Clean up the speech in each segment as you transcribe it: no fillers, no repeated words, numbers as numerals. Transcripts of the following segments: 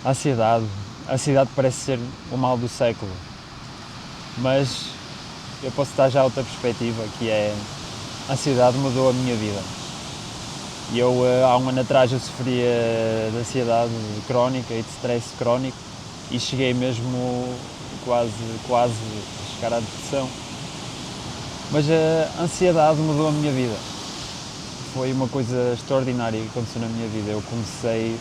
A ansiedade parece ser o mal do século, mas eu posso dar já outra perspectiva, que é a ansiedade mudou a minha vida. Eu, há um ano atrás, eu sofria de ansiedade crónica e de stress crónico e cheguei mesmo quase a chegar à depressão. Mas a ansiedade mudou a minha vida. Foi uma coisa extraordinária que aconteceu na minha vida. Eu comecei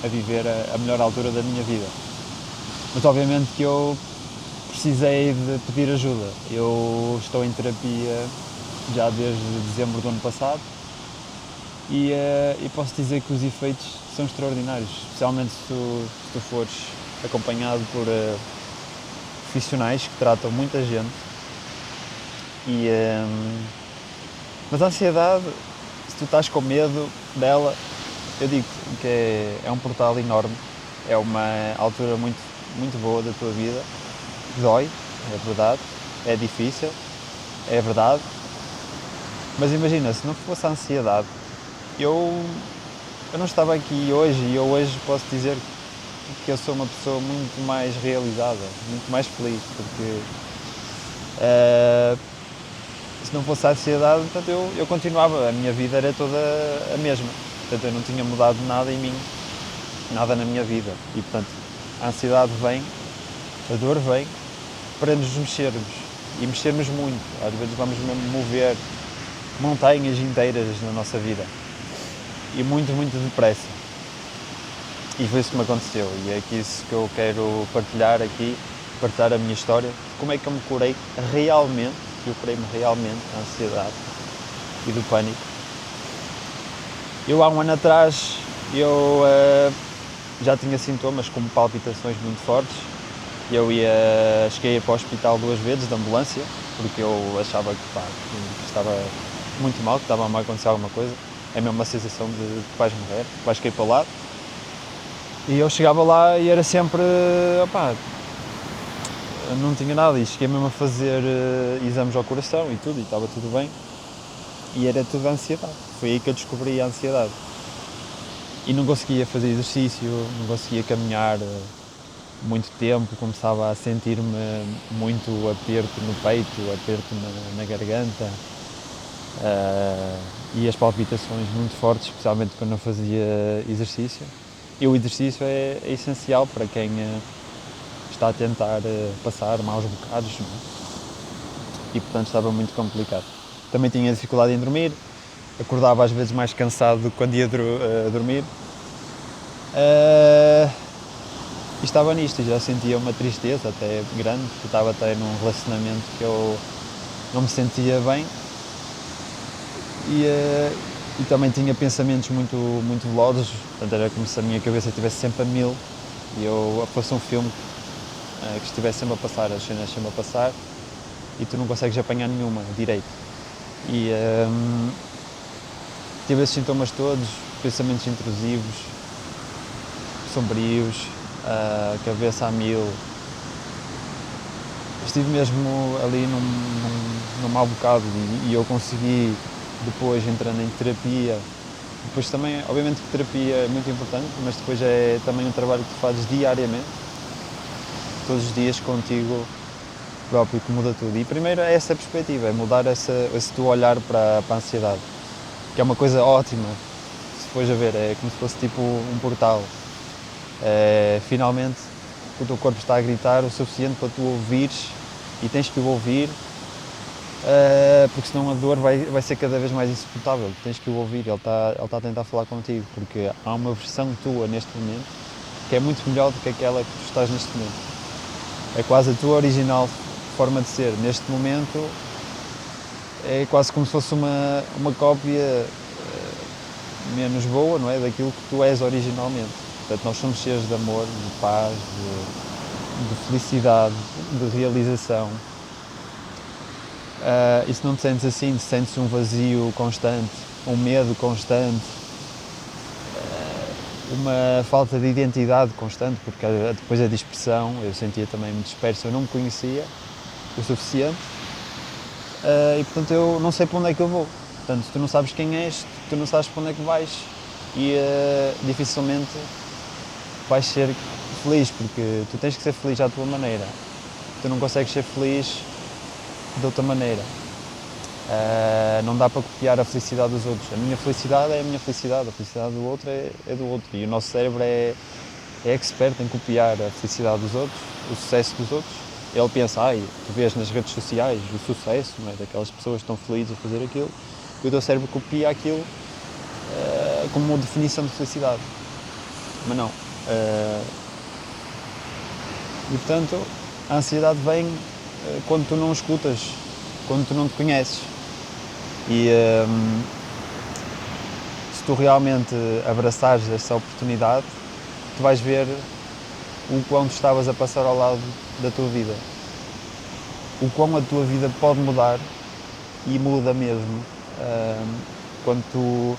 a viver a melhor altura da minha vida. Mas obviamente que eu precisei de pedir ajuda. Eu estou em terapia já desde dezembro do ano passado e posso dizer que os efeitos são extraordinários, especialmente se tu fores acompanhado por profissionais que tratam muita gente. Mas a ansiedade, se tu estás com medo dela, eu digo que é um portal enorme, é uma altura muito, muito boa da tua vida, dói, é verdade, é difícil, é verdade, mas imagina, se não fosse a ansiedade, eu não estava aqui hoje e eu hoje posso dizer que eu sou uma pessoa muito mais realizada, muito mais feliz, porque se não fosse a ansiedade, portanto, eu continuava, a minha vida era toda a mesma, portanto eu não tinha mudado nada em mim, nada na minha vida e portanto a ansiedade vem, a dor vem para nos mexermos e mexermos muito, às vezes vamos mesmo mover montanhas inteiras na nossa vida e muito, muito depressa. E foi isso que me aconteceu e é isso que eu quero partilhar aqui, partilhar a minha história, como é que eu me curei realmente, eu curei-me realmente da ansiedade e do pânico. Eu há um ano atrás, eu já tinha sintomas como palpitações muito fortes, cheguei a ir para o hospital 2 vezes de ambulância, porque eu achava que estava muito mal, que estava a acontecer alguma coisa, é mesmo uma sensação de que vais morrer, que vais cair para o lado. E eu chegava lá e era sempre, não tinha nada e cheguei mesmo a fazer exames ao coração e tudo, e estava tudo bem. E era tudo a ansiedade. Foi aí que eu descobri a ansiedade. E não conseguia fazer exercício, não conseguia caminhar muito tempo, começava a sentir-me muito aperto no peito, aperto na garganta. E as palpitações muito fortes, especialmente quando não fazia exercício. E o exercício é essencial para quem está a tentar passar maus bocados, não é? E portanto estava muito complicado. Também tinha dificuldade em dormir, acordava às vezes mais cansado do que quando ia dormir. E estava nisto, já sentia uma tristeza até grande, porque estava até num relacionamento que eu não me sentia bem. E também tinha pensamentos muito, muito velozes, portanto era como se a minha cabeça estivesse sempre a mil e eu fosse um filme que estivesse sempre a passar, as cenas sempre a passar e tu não consegues apanhar nenhuma direito. E tive esses sintomas todos, pensamentos intrusivos, sombrios, cabeça a mil. Estive mesmo ali num mau bocado e eu consegui, depois entrando em terapia, depois também, obviamente que terapia é muito importante, mas depois é também um trabalho que tu fazes diariamente, todos os dias contigo próprio, que muda tudo. E primeiro é essa perspectiva, é mudar esse teu olhar para a ansiedade, que é uma coisa ótima, se fores a ver, é como se fosse tipo um portal. Finalmente o teu corpo está a gritar o suficiente para tu ouvires e tens que o ouvir, porque senão a dor vai ser cada vez mais insuportável. Tens que o ouvir, ele está a tentar falar contigo, porque há uma versão tua neste momento que é muito melhor do que aquela que tu estás neste momento. É quase a tua original forma de ser. Neste momento é quase como se fosse uma cópia menos boa, não é? Daquilo que tu és originalmente. Portanto, nós somos seres de amor, de paz, de felicidade, de realização. E se não te sentes assim, te sentes um vazio constante, um medo constante, uma falta de identidade constante, porque depois a dispersão, eu sentia também me disperso, eu não me conhecia o suficiente, e portanto eu não sei para onde é que eu vou. Portanto, tu não sabes quem és, tu não sabes para onde é que vais e dificilmente vais ser feliz, porque tu tens que ser feliz à tua maneira. Tu não consegues ser feliz de outra maneira. Não dá para copiar a felicidade dos outros. A minha felicidade é a minha felicidade, a felicidade do outro é do outro. E o nosso cérebro é expert em copiar a felicidade dos outros, o sucesso dos outros. Ele pensa, tu vês nas redes sociais o sucesso, não é? Daquelas pessoas que estão felizes a fazer aquilo, e o teu cérebro copia aquilo como uma definição de felicidade. Mas não. E portanto, a ansiedade vem quando tu não escutas, quando tu não te conheces. E se tu realmente abraçares essa oportunidade, tu vais ver o quão tu estavas a passar ao lado da tua vida. O quão a tua vida pode mudar, e muda mesmo, quando tu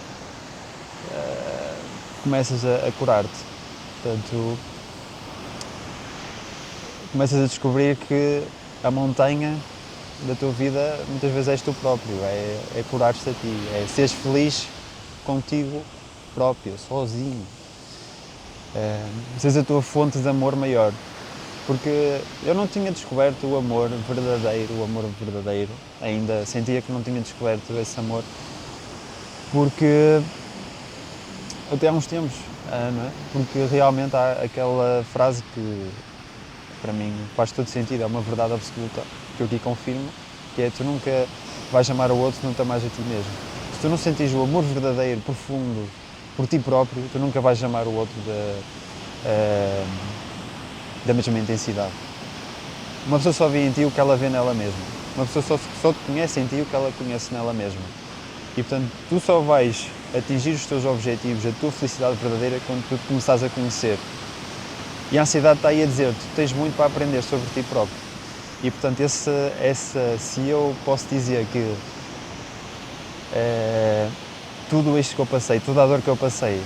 começas a curar-te. Portanto, começas a descobrir que a montanha da tua vida muitas vezes és tu próprio, é curar-te a ti, é seres feliz contigo próprio, sozinho. Seres a tua fonte de amor maior. Porque eu não tinha descoberto o amor verdadeiro, ainda sentia que não tinha descoberto esse amor, porque até há uns tempos, não é? Porque realmente há aquela frase que para mim faz todo sentido, é uma verdade absoluta, que eu aqui confirmo, que é: tu nunca vais amar o outro se não te amares a ti mesmo. Se tu não sentires o amor verdadeiro, profundo, por ti próprio, tu nunca vais amar o outro da mesma intensidade. Uma pessoa só vê em ti o que ela vê nela mesma. Uma pessoa só te conhece em ti o que ela conhece nela mesma. E portanto, tu só vais atingir os teus objetivos, a tua felicidade verdadeira, quando tu te começares a conhecer. E a ansiedade está aí a dizer: tu tens muito para aprender sobre ti próprio. E portanto, se eu posso dizer que tudo isto que eu passei, toda a dor que eu passei,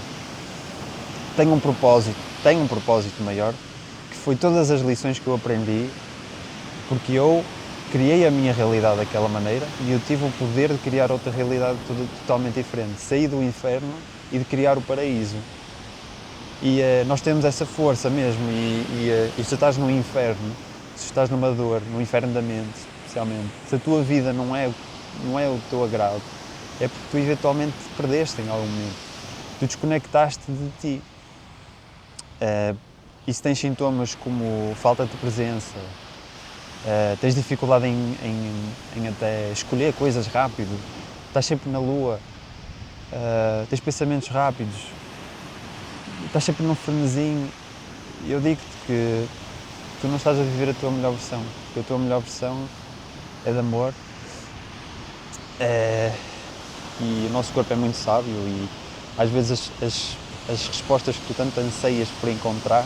tem um propósito maior, que foi todas as lições que eu aprendi, porque eu criei a minha realidade daquela maneira e eu tive o poder de criar outra realidade totalmente diferente. Saí do inferno e de criar o paraíso. E nós temos essa força mesmo. E se estás no inferno, se estás numa dor, no inferno da mente, especialmente, se a tua vida não é o teu agrado, é porque tu eventualmente te perdeste em algum momento. Tu desconectaste de ti. E se tens sintomas como falta de presença, tens dificuldade em até escolher coisas rápido, estás sempre na lua, tens pensamentos rápidos, estás sempre num frenesim, eu digo-te que tu não estás a viver a tua melhor versão, porque a tua melhor versão é de amor, e o nosso corpo é muito sábio e às vezes as respostas que tu tanto anseias por encontrar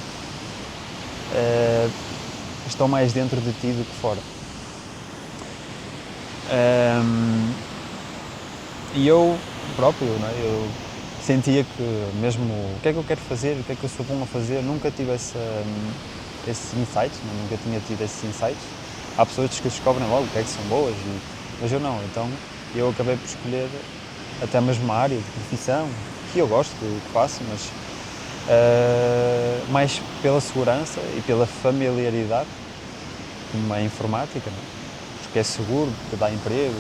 estão mais dentro de ti do que fora. E eu próprio, não é? Eu sentia que mesmo o que é que eu quero fazer, o que é que eu sou bom a fazer, nunca tive esses insights, nunca tinha tido esses insights. Há pessoas que descobrem logo o que é que são boas, mas eu não. Então eu acabei por escolher até mesmo uma área de profissão que eu gosto do que faço, mas mais pela segurança e pela familiaridade, como a informática, não é? Porque é seguro, porque dá emprego,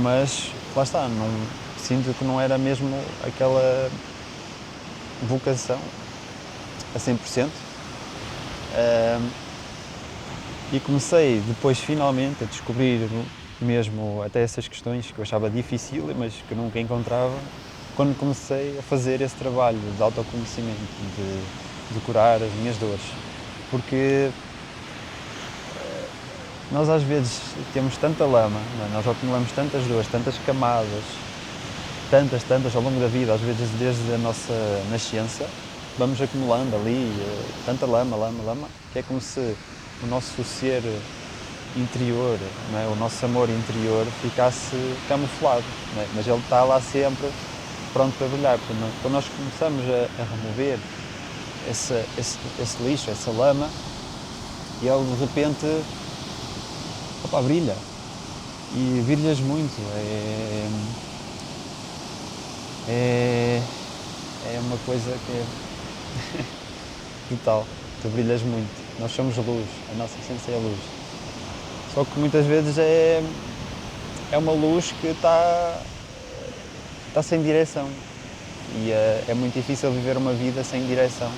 mas lá está, não, sinto que não era mesmo aquela vocação a 100%. E comecei depois finalmente a descobrir mesmo até essas questões que eu achava difícil, mas que nunca encontrava, quando comecei a fazer esse trabalho de autoconhecimento, de curar as minhas dores. Porque nós às vezes temos tanta lama, não é? Nós acumulamos tantas dores, tantas camadas, tantas ao longo da vida, às vezes desde a nossa nascença, vamos acumulando ali tanta lama, que é como se o nosso ser interior, não é? O nosso amor interior ficasse camuflado, não é? Mas ele está lá sempre pronto para brilhar. Quando nós começamos a remover esse lixo, essa lama, ele de repente brilha, e brilhas muito, é uma coisa que Total, tu brilhas muito, nós somos luz, a nossa essência é luz. Só que muitas vezes é uma luz que está sem direção e é muito difícil viver uma vida sem direção.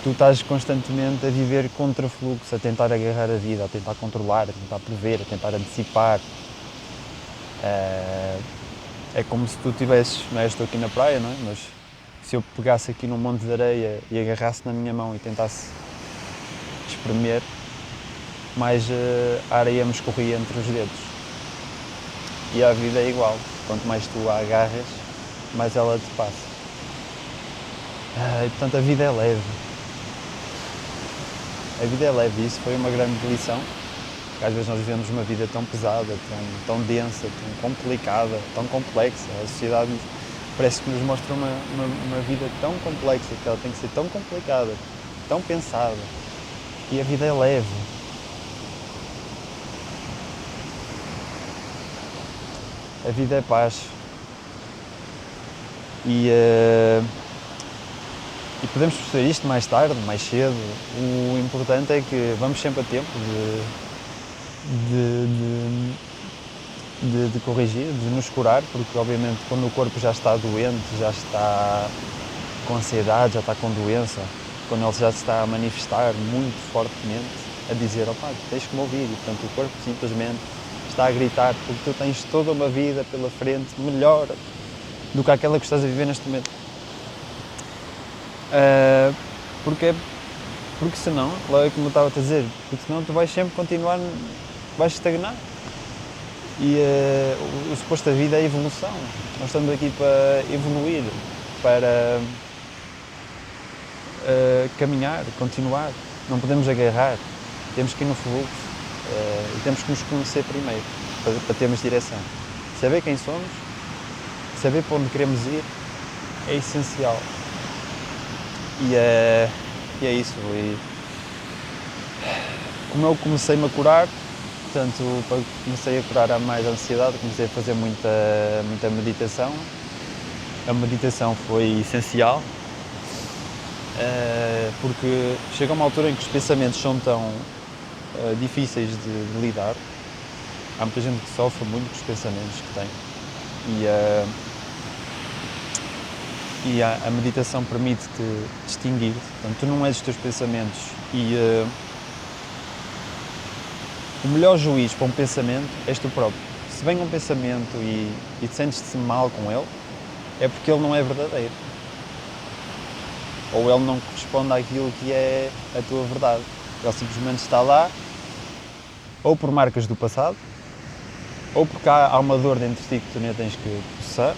Tu estás constantemente a viver contra fluxo, a tentar agarrar a vida, a tentar controlar, a tentar prever, a tentar antecipar. É como se tu tivesses, não é? Estou aqui na praia, não é? Mas se eu pegasse aqui num monte de areia e agarrasse na minha mão e tentasse espremer, mais a areia me escorria entre os dedos. E a vida é igual, quanto mais tu a agarras, mais ela te passa. E portanto a vida é leve. A vida é leve e isso foi uma grande lição. Porque às vezes nós vivemos uma vida tão pesada, tão densa, tão complicada, tão complexa. A sociedade parece que nos mostra uma vida tão complexa, que ela tem que ser tão complicada, tão pensada. E a vida é leve. A vida é paz. E podemos perceber isto mais tarde, mais cedo. O importante é que vamos sempre a tempo de corrigir, de nos curar, porque obviamente quando o corpo já está doente, já está com ansiedade, já está com doença, quando ele já se está a manifestar muito fortemente, a dizer, opá, tens que me ouvir, e portanto o corpo simplesmente está a gritar, porque tu tens toda uma vida pela frente melhor do que aquela que estás a viver neste momento. Porque senão, lá é como eu estava a dizer, porque senão tu vais sempre continuar, vais estagnar. E o suposto da vida é a evolução. Nós estamos aqui para evoluir, para caminhar, continuar. Não podemos agarrar, temos que ir no fluxo e temos que nos conhecer primeiro, para termos direção. Saber quem somos, saber para onde queremos ir, é essencial. E é isso. E como eu comecei-me a curar, portanto, comecei a curar mais a ansiedade, comecei a fazer muita meditação. A meditação foi essencial, porque chega uma altura em que os pensamentos são tão difíceis de lidar. Há muita gente que sofre muito com os pensamentos que tem. E a meditação permite-te distinguir, portanto, tu não és os teus pensamentos e o melhor juiz para um pensamento és tu próprio. Se vem um pensamento e te sentes-te mal com ele, é porque ele não é verdadeiro. Ou ele não corresponde àquilo que é a tua verdade. Ele simplesmente está lá, ou por marcas do passado, ou porque há uma dor dentro de ti que tu nem tens que processar,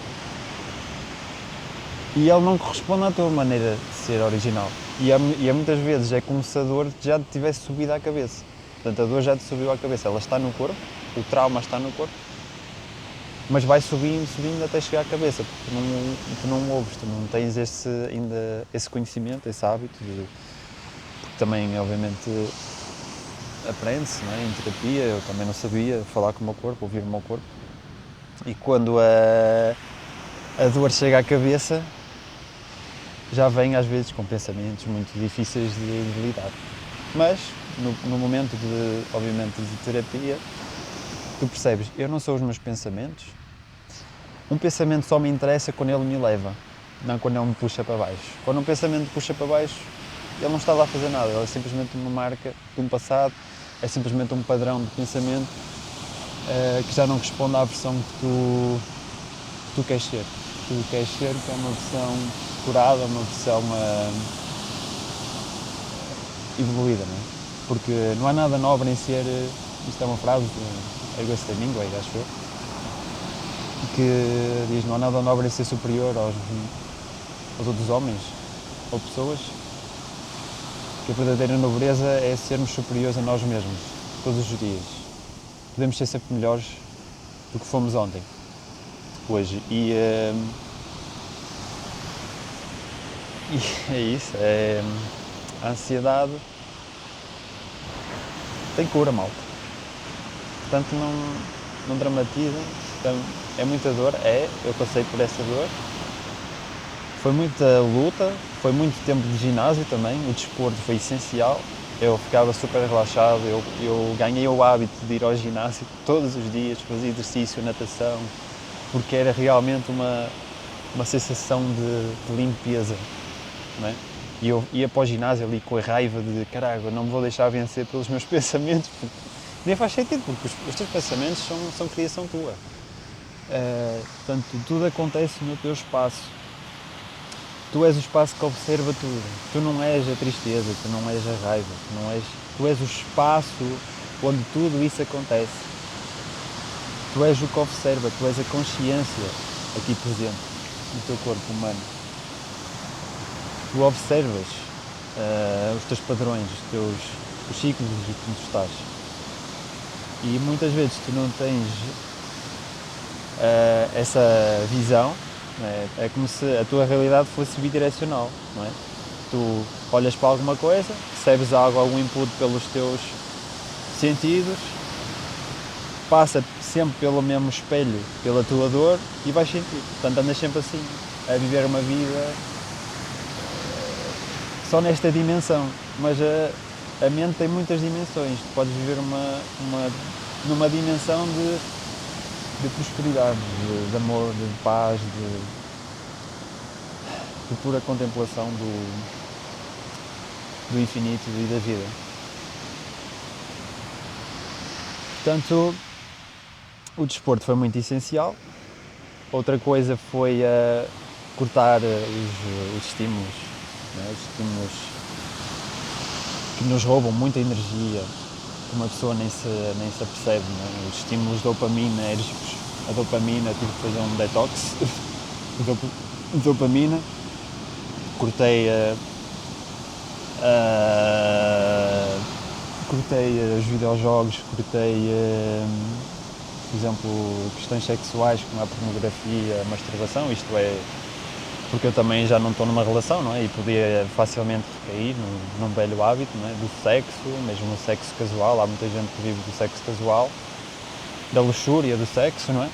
e ele não corresponde à tua maneira de ser original. E muitas vezes é como se a dor já te tivesse subido à cabeça. Portanto, a dor já te subiu à cabeça, ela está no corpo, o trauma está no corpo, mas vai subindo até chegar à cabeça, porque tu não ouves, tu não tens ainda esse conhecimento, esse hábito, porque também, obviamente, aprende-se, não é? Em terapia. Eu também não sabia falar com o meu corpo, ouvir o meu corpo, e quando a dor chega à cabeça, já vem às vezes com pensamentos muito difíceis de lidar. Mas no momento obviamente, de terapia, tu percebes, eu não sou os meus pensamentos. Um pensamento só me interessa quando ele me leva, não quando ele me puxa para baixo. Quando um pensamento me puxa para baixo, ele não está lá a fazer nada, ele é simplesmente uma marca de um passado, é simplesmente um padrão de pensamento que já não responde à versão que tu queres ser. Tu queres ser, que é uma versão curada, uma versão evoluída, não é? Porque não há nada nobre em ser, isto é uma frase de Egoist Hemingway, acho eu, que diz, não há nada nobre em ser superior aos outros homens ou pessoas, que a verdadeira nobreza é sermos superiores a nós mesmos, todos os dias. Podemos ser sempre melhores do que fomos ontem, hoje. E é isso, a ansiedade tem cura, malta. Portanto, não dramatizem. Então, é muita dor, eu passei por essa dor. foi muita luta, foi muito tempo de ginásio também, o desporto foi essencial. Eu ficava super relaxado, eu ganhei o hábito de ir ao ginásio todos os dias, fazer exercício, natação, porque era realmente uma sensação de limpeza, não é? E eu ia para o ginásio ali com a raiva de caralho, não me vou deixar vencer pelos meus pensamentos, porque nem faz sentido, porque os teus pensamentos são criação tua. Portanto, tudo acontece no teu espaço. Tu és o espaço que observa tudo. Tu não és a tristeza, tu não és a raiva, tu és o espaço onde tudo isso acontece. Tu és o que observa, tu és a consciência aqui presente no teu corpo humano. Tu observas os teus padrões, os ciclos de que tu estás. E muitas vezes tu não tens essa visão. É como se a tua realidade fosse bidirecional, não é? Tu olhas para alguma coisa, recebes algum input pelos teus sentidos, passa sempre pelo mesmo espelho, pela tua dor e vais sentir. Portanto, andas sempre assim, a viver uma vida só nesta dimensão. Mas a mente tem muitas dimensões. Tu podes viver numa dimensão de prosperidade, de amor, de paz, de pura contemplação do infinito e da vida. Portanto, o desporto foi muito essencial. Outra coisa foi cortar os estímulos, né? Os estímulos que nos roubam muita energia, que uma pessoa nem se apercebe, né? Os estímulos dopaminérgicos. A dopamina, tive que fazer um detox de dopamina. Cortei os videojogos, cortei, por exemplo, questões sexuais como a pornografia, a masturbação, isto é, porque eu também já não estou numa relação, não é? E podia facilmente recair num velho hábito, não é? Do sexo, mesmo no sexo casual, há muita gente que vive do sexo casual, da luxúria do sexo, não é?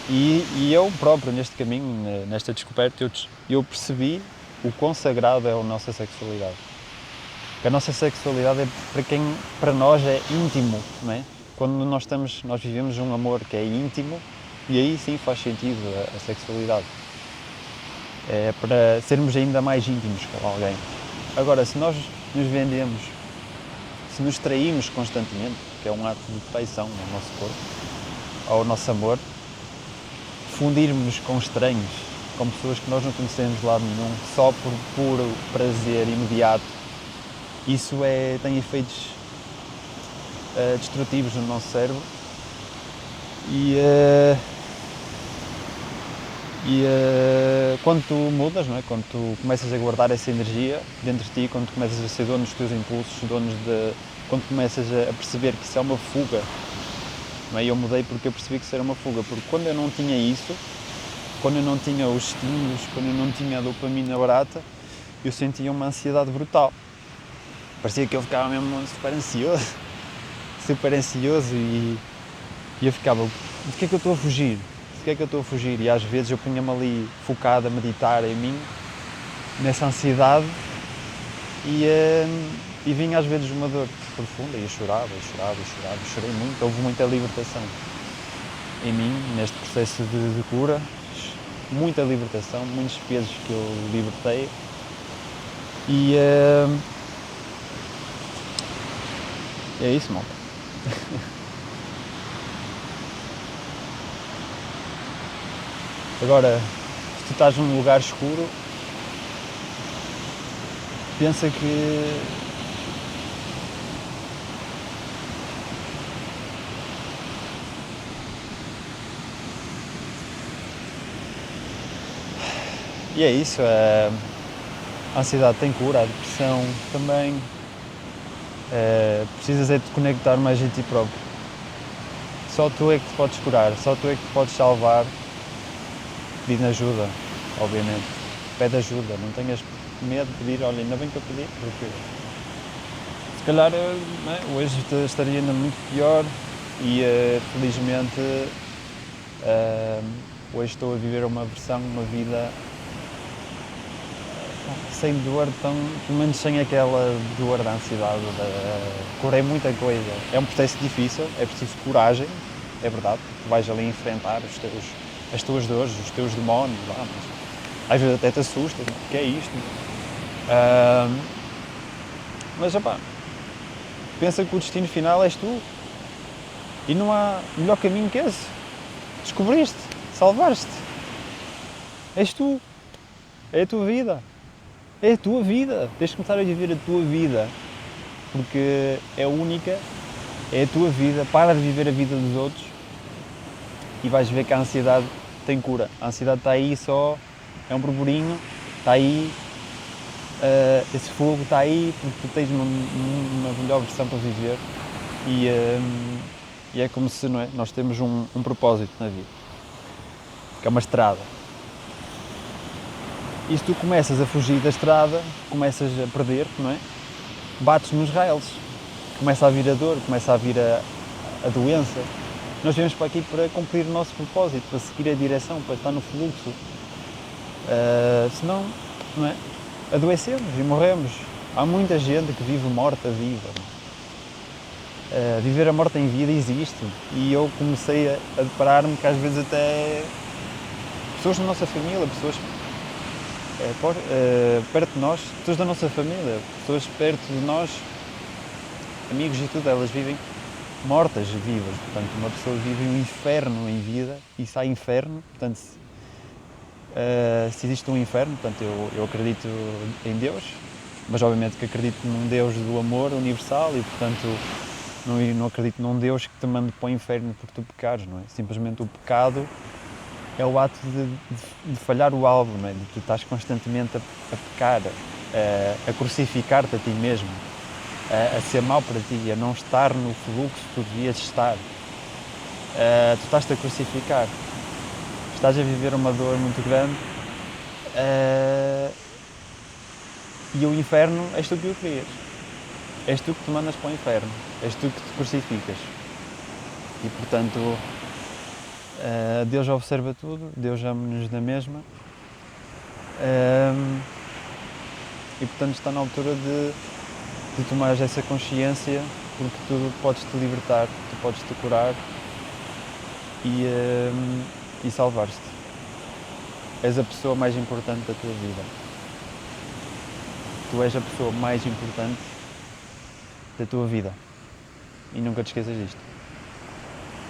E eu próprio, neste caminho, nesta descoberta, eu percebi o quão sagrado é a nossa sexualidade. Porque a nossa sexualidade é para nós é íntimo, não é? Quando nós vivemos um amor que é íntimo, e aí sim faz sentido a sexualidade. É para sermos ainda mais íntimos com alguém. Agora, se nós nos vendemos, se nos traímos constantemente, que é um ato de traição ao nosso corpo, ao nosso amor, fundirmos com estranhos, com pessoas que nós não conhecemos de lado nenhum, só por puro prazer imediato, isso tem efeitos destrutivos no nosso cérebro quando tu mudas, não é? Quando tu começas a guardar essa energia dentro de ti, quando tu começas a ser dono dos teus impulsos, quando começas a perceber que isso é uma fuga, não é? Eu mudei porque eu percebi que isso era uma fuga, porque quando eu não tinha isso, quando eu não tinha os estímulos, quando eu não tinha a dopamina barata, eu sentia uma ansiedade brutal. Parecia que eu ficava mesmo super ansioso e eu ficava, de que é que eu estou a fugir? De que é que eu estou a fugir? E às vezes eu punha-me ali focado a meditar em mim, nessa ansiedade, e vinha às vezes uma dor profunda e eu chorava, chorei muito, houve muita libertação em mim, neste processo de cura, muita libertação, muitos pesos que eu libertei e é isso, malta. Agora, se tu estás num lugar escuro, pensa que e é isso, a ansiedade tem cura, a depressão também. Precisas é de te conectar mais a ti próprio. Só tu é que te podes curar, só tu é que te podes salvar, pedindo ajuda, obviamente. Pede ajuda, não tenhas medo de pedir, olha, ainda bem que eu pedi, porque se calhar hoje estaria ainda muito pior e felizmente hoje estou a viver uma vida sem dor, pelo menos sem aquela dor da ansiedade, curei muita coisa. É um processo difícil, é preciso coragem, é verdade, tu vais ali enfrentar as tuas dores, os teus demónios, mas às vezes até te assustas, o que é isto? Mas, pensa que o destino final és tu, e não há melhor caminho que esse. Descobriste, salvaste, és tu, é a tua vida. É a tua vida, tens de começar a viver a tua vida, porque é única, é a tua vida, para de viver a vida dos outros e vais ver que a ansiedade tem cura. A ansiedade está aí só, é um burburinho, está aí, esse fogo está aí porque tu tens uma melhor versão para viver e é como se, não é? Nós temos um propósito na vida, que é uma estrada. E se tu começas a fugir da estrada, começas a perder-te, não é? Bates nos rails, começa a vir a dor, começa a vir a doença. Nós viemos para aqui para cumprir o nosso propósito, para seguir a direção, para estar no fluxo. Senão, não é? Adoecemos e morremos. Há muita gente que vive morta viva. Viver a morte em vida existe. E eu comecei a deparar-me que às vezes até pessoas da nossa família, pessoas perto de nós, pessoas da nossa família, pessoas perto de nós, amigos e tudo, elas vivem mortas vivas. Portanto, uma pessoa vive um inferno em vida e sai inferno. Portanto, se existe um inferno, portanto, eu acredito em Deus, mas obviamente que acredito num Deus do amor universal e, portanto, não acredito num Deus que te mande para o inferno porque tu pecares, não é? Simplesmente o pecado é o ato de falhar o alvo, não é? De tu estás constantemente a pecar, a crucificar-te a ti mesmo, a ser mau para ti, a não estar no fluxo que tu devias estar. Tu estás-te a crucificar, estás a viver uma dor muito grande e o inferno és tu que o crias. És tu que te mandas para o inferno, és tu que te crucificas. E, portanto, Deus observa tudo, Deus ama-nos na mesma e, portanto, está na altura de tomares essa consciência, porque tu podes te libertar, tu podes te curar e salvar-te. És a pessoa mais importante da tua vida. Tu és a pessoa mais importante da tua vida e nunca te esqueças disto.